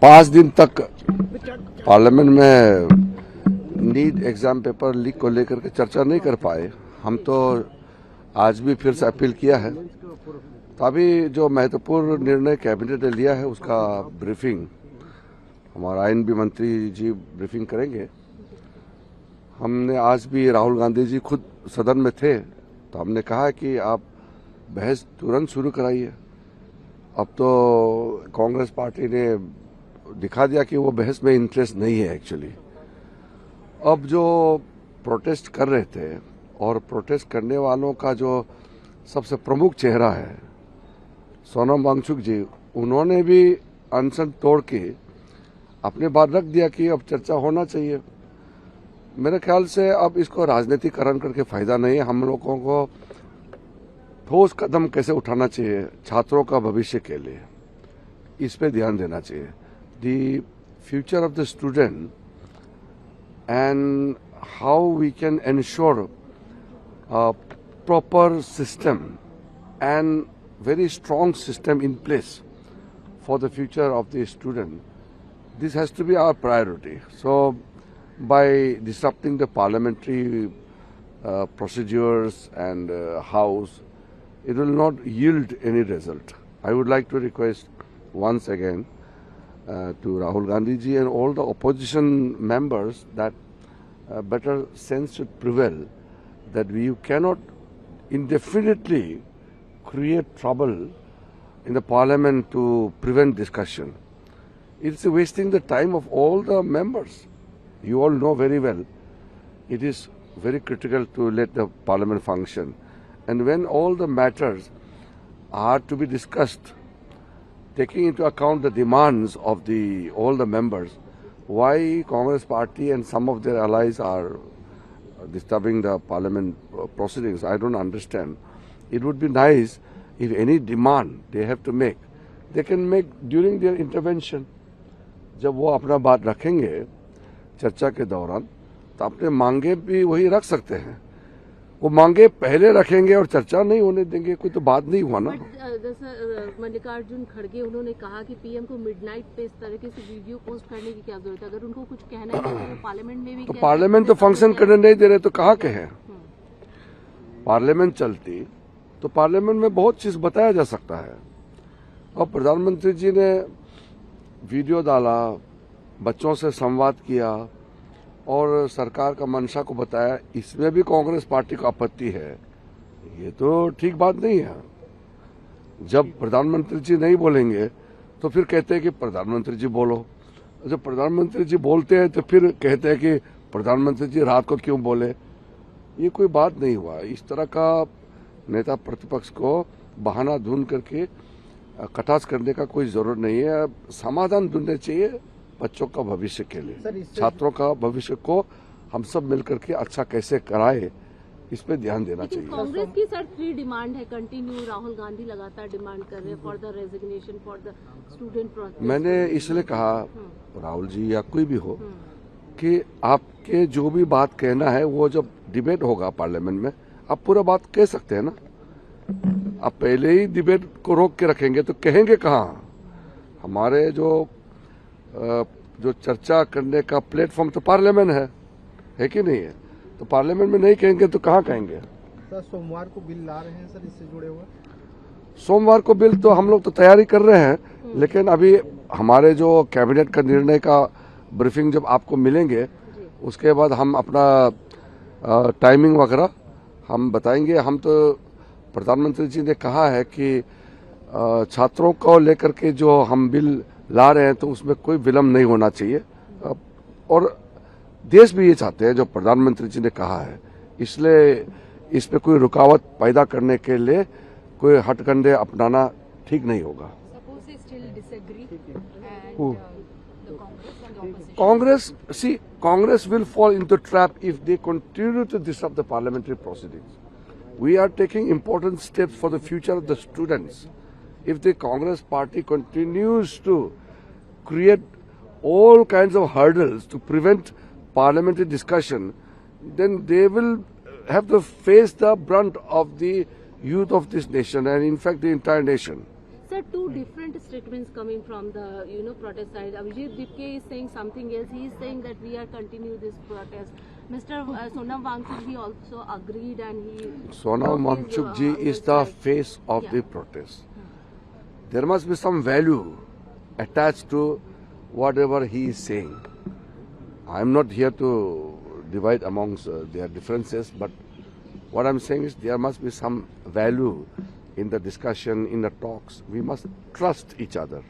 5 दिन तक पार्लियामेंट में नीट एग्जाम पेपर लीक को लेकर के चर्चा नहीं कर पाए। हम तो आज भी फिर से अपील किया है। तो अभी जो महत्वपूर्ण निर्णय कैबिनेट ने लिया है उसका ब्रीफिंग हमारा आईएनबी मंत्री जी ब्रीफिंग करेंगे। हमने आज भी राहुल गांधी जी खुद सदन में थे तो हमने कहा कि आप बहस तुरंत शुरू कराइए। अब तो कांग्रेस पार्टी ने दिखा दिया कि वो बहस में इंटरेस्ट नहीं है एक्चुअली। अब जो प्रोटेस्ट कर रहे थे और प्रोटेस्ट करने वालों का जो सबसे प्रमुख चेहरा है सोनम वांगचुक जी, उन्होंने भी अनशन तोड़ के अपनी बात रख दिया कि अब चर्चा होना चाहिए। मेरे ख्याल से अब इसको राजनीतिकरण करके फायदा नहीं है। हम लोगों को ठोस कदम कैसे उठाना चाहिए छात्रों का भविष्य के लिए, इस पे ध्यान देना चाहिए। The future of the student and how we can ensure proper system and very strong system in place for the future of the student. This has to be our priority. So by disrupting the parliamentary procedures and house, it will not yield any result. I would like to request once again to Rahul Gandhi ji and all the opposition members that better sense should prevail, that you cannot indefinitely create trouble in the parliament to prevent discussion. It's wasting the time of all the members. You all know very well it is very critical to let the parliament function. And when all the matters are to be discussed, taking into account the demands of all the members, why Congress party and some of their allies are disturbing the parliament proceedings, I don't understand. It would be nice if any demand they have to make, they can make during their intervention. जब वो अपना बात रखेंगे चर्चा के दौरान तो अपने मांगे भी वही रख सकते हैं। वो मांगे पहले रखेंगे और चर्चा नहीं होने देंगे, कोई तो बात नहीं हुआ ना। मल्लिकार्जुन खड़गे उन्होंने कहा कि पीएम को मिडनाइट पे इस तरह से वीडियो पोस्ट करने की क्या जरूरत है? अगर उनको कुछ कहना है तो पार्लियामेंट में भी तो पार्लियामेंट तो फंक्शन करने नहीं दे रहे तो कहाँ के हैं? पार्लियामेंट चलती तो पार्लियामेंट में बहुत चीज बताया जा सकता है। और प्रधानमंत्री जी ने वीडियो डाला, बच्चों से संवाद किया और सरकार का मंशा को बताया, इसमें भी कांग्रेस पार्टी को आपत्ति है। ये तो ठीक बात नहीं है। जब प्रधानमंत्री जी नहीं बोलेंगे तो फिर कहते हैं कि प्रधानमंत्री जी बोलो। जब प्रधानमंत्री जी बोलते हैं तो फिर कहते हैं कि प्रधानमंत्री जी रात को क्यों बोले। ये कोई बात नहीं हुआ। इस तरह का नेता प्रतिपक्ष को बहाना ढूंढ करके कटाक्ष करने का कोई जरूरत नहीं है। समाधान ढूंढने चाहिए बच्चों का भविष्य के लिए, छात्रों का भविष्य को हम सब मिलकर के अच्छा कैसे कराए, इस पे ध्यान देना चाहिए। कांग्रेस की सर 3 डिमांड है कंटिन्यू, राहुल गांधी लगातार डिमांड कर रहे हैं for the resignation for the student protest. मैंने इसलिए कहा राहुल जी या कोई भी हो कि आपके जो भी बात कहना है वो जब डिबेट होगा पार्लियामेंट में आप पूरा बात कह सकते हैं ना। आप पहले ही डिबेट को रोक के रखेंगे तो कहेंगे कहाँ? हमारे जो चर्चा करने का प्लेटफॉर्म तो पार्लियामेंट है कि नहीं है? तो पार्लियामेंट में नहीं कहेंगे तो कहाँ कहेंगे? सर सोमवार को बिल ला रहे हैं सर, इससे जुड़े हुए सोमवार को बिल तो हम लोग तो तैयारी कर रहे हैं, लेकिन अभी हमारे जो कैबिनेट का निर्णय का ब्रीफिंग जब आपको मिलेंगे उसके बाद हम अपना टाइमिंग वगैरह हम बताएंगे। हम तो प्रधानमंत्री जी ने कहा है कि छात्रों को लेकर के जो हम बिल ला रहे हैं तो उसमें कोई विलम्ब नहीं होना चाहिए और देश भी ये चाहते हैं जो प्रधानमंत्री जी ने कहा है। इसलिए इस पे कोई रुकावट पैदा करने के लिए कोई हथकंडे अपनाना ठीक नहीं होगा। Congress will fall into trap if they continue to disrupt the parliamentary proceedings. We are taking important steps for the future of the students. If the Congress party continues to create all kinds of hurdles to prevent parliamentary discussion, then they will have to face the brunt of the youth of this nation and in fact the entire nation. Sir, two different statements coming from the protest side. Abhijit Dipke is saying something else. He is saying that we are continue this protest. Mr. Sonam Wangchuk he also agreed and he. Sonam Wangchuk ji is the face of the protest. There must be some value attached to whatever he is saying. I am not here to divide amongst their differences, but what I am saying is there must be some value in the discussion, in the talks. We must trust each other.